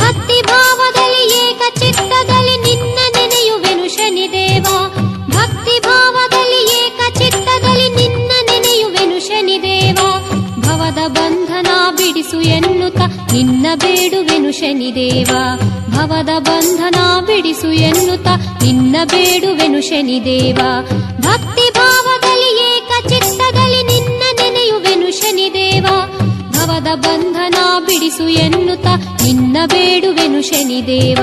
ಭಕ್ತಿ ಭಾವದಲ್ಲಿ ಏಕ ಚಿತ್ತದಲ್ಲಿ ನಿನ್ನ ನೆನೆಯುವೆನು ಶನಿದೇವ. ಭಕ್ತಿ ಭಾವದಲ್ಲಿ ಏಕ ಚಿತ್ತದಲ್ಲಿ ನಿನ್ನ ನೆನೆಯುವೆನು ಶನಿದೇವ. ಭವದ ಬಂಧನ ಬಿಡಿಸು ಎನ್ನುತ್ತ ನಿನ್ನ ಬೇಡುವೆನು ಶನಿದೇವ. ಭವದ ಬಂಧನ ಬಿಡಿಸು ಎನ್ನುತ್ತ ನಿನ್ನ ಬೇಡುವೆನು ಶನಿದೇವ. ಭಕ್ತಿ ಭಾವದಲ್ಲಿ ಏಕ ಚಿತ್ತದಲ್ಲಿ ನಿನ್ನ ನೆನೆಯುವೆನು ಶನಿದೇವ. ಭವದ ಬಂಧನ ಬಿಡಿಸು ಎನ್ನುತ್ತ ನಿನ್ನ ಬೇಡುವೆನು ಶನಿದೇವ.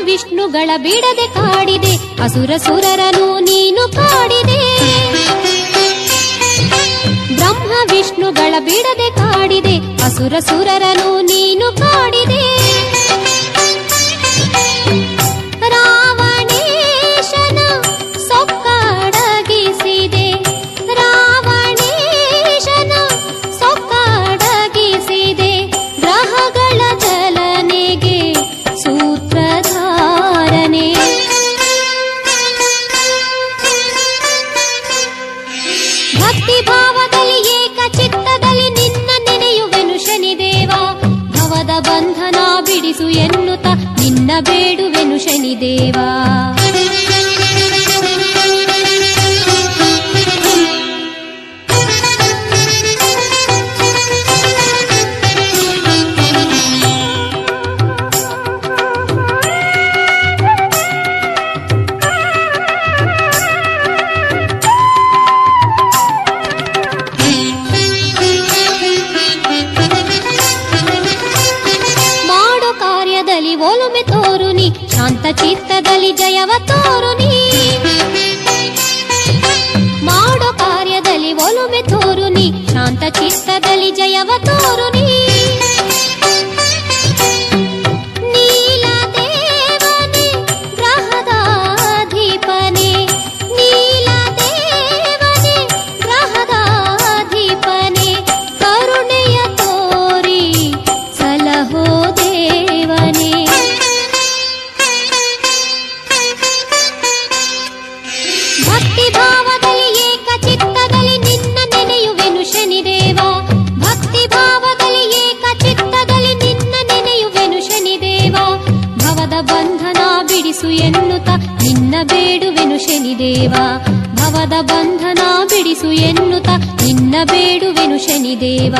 ವಿಷ್ಣುಗಳ ಬಿಡದೆ ಕಾಡಿದೆ ಅಸುರ ಸುರರನು ನೀನು ಕಾಡಿದೆ. ಬ್ರಹ್ಮ ವಿಷ್ಣುಗಳ ಬಿಡದೆ ಕಾಡಿದೆ ಅಸುರ ಸುರರನು ನೀನು ಕಾಡಿದೆ. ರಾವಣೇಶನ ಸೊಕ್ಕಡಗಿಸಿದೆ. ರಾವಣೇಶನ ಸೊಕ್ಕಡಗಿಸಿದೆ. ಗ್ರಹಗಳ ಚಲನೆಗೆ ಸೂತ್ರಧಾರನೆ. ಭಕ್ತಿ ಭಾವದಲ್ಲಿ ಏಕ ಚಿತ್ತದಲ್ಲಿ ನಿನ್ನ ನೆನೆಯುವೆನು ಶನಿದೇವ. ಭವದ ಬಂಧನ ಬಿಡಿಸು ಎನ್ನುತ್ತ ನಿನ್ನ ಬೇಡುವೆನು ಶನಿದೇವ. ಒಲುಮೆ ತೋರು ನೀ ಶಾಂತ ಚಿತ್ತದಲ್ಲಿ ಜಯವ ತೋರು ನೀ. ಮಾಡೋ ಕಾರ್ಯದಲ್ಲಿ ಒಲುಮೆ ತೋರು ನೀ ಶಾಂತ ಚಿತ್ತದಲ್ಲಿ ಜಯವ ತೋರು ನೀ. ನೀಲದೇವನೇ ಗ್ರಹದಾಧಿಪನೇ. ನೀಲದೇವನೇ ಗ್ರಹದಾಧಿಪನೇ. ಕರುಣೆಯ ತೋರಿ ಸಲಹೋ ದೇವನೇ. ಭಕ್ತಿ ಭಾವದಲ್ಲಿ ಏಕ ಚಿತ್ತದಲ್ಲಿ ನಿನ್ನ ನೆನೆಯುವೆನು ಶನಿದೇವ. ಭಕ್ತಿ ಭಾವದಲ್ಲಿ ಏಕ ಚಿತ್ತದಲ್ಲಿ ನಿನ್ನ ನೆನೆಯುವೆನು ಶನಿದೇವ. ಭವದ ಬಂಧನ ಬಿಡಿಸು ಎನ್ನುತ್ತ ನಿನ್ನ ಬೇಡುವೆನು ಶನಿದೇವ. ಭವದ ಬಂಧನ ಬಿಡಿಸು ಎನ್ನುತ್ತ ನಿನ್ನ ಬೇಡುವೆನು ಶನಿದೇವ.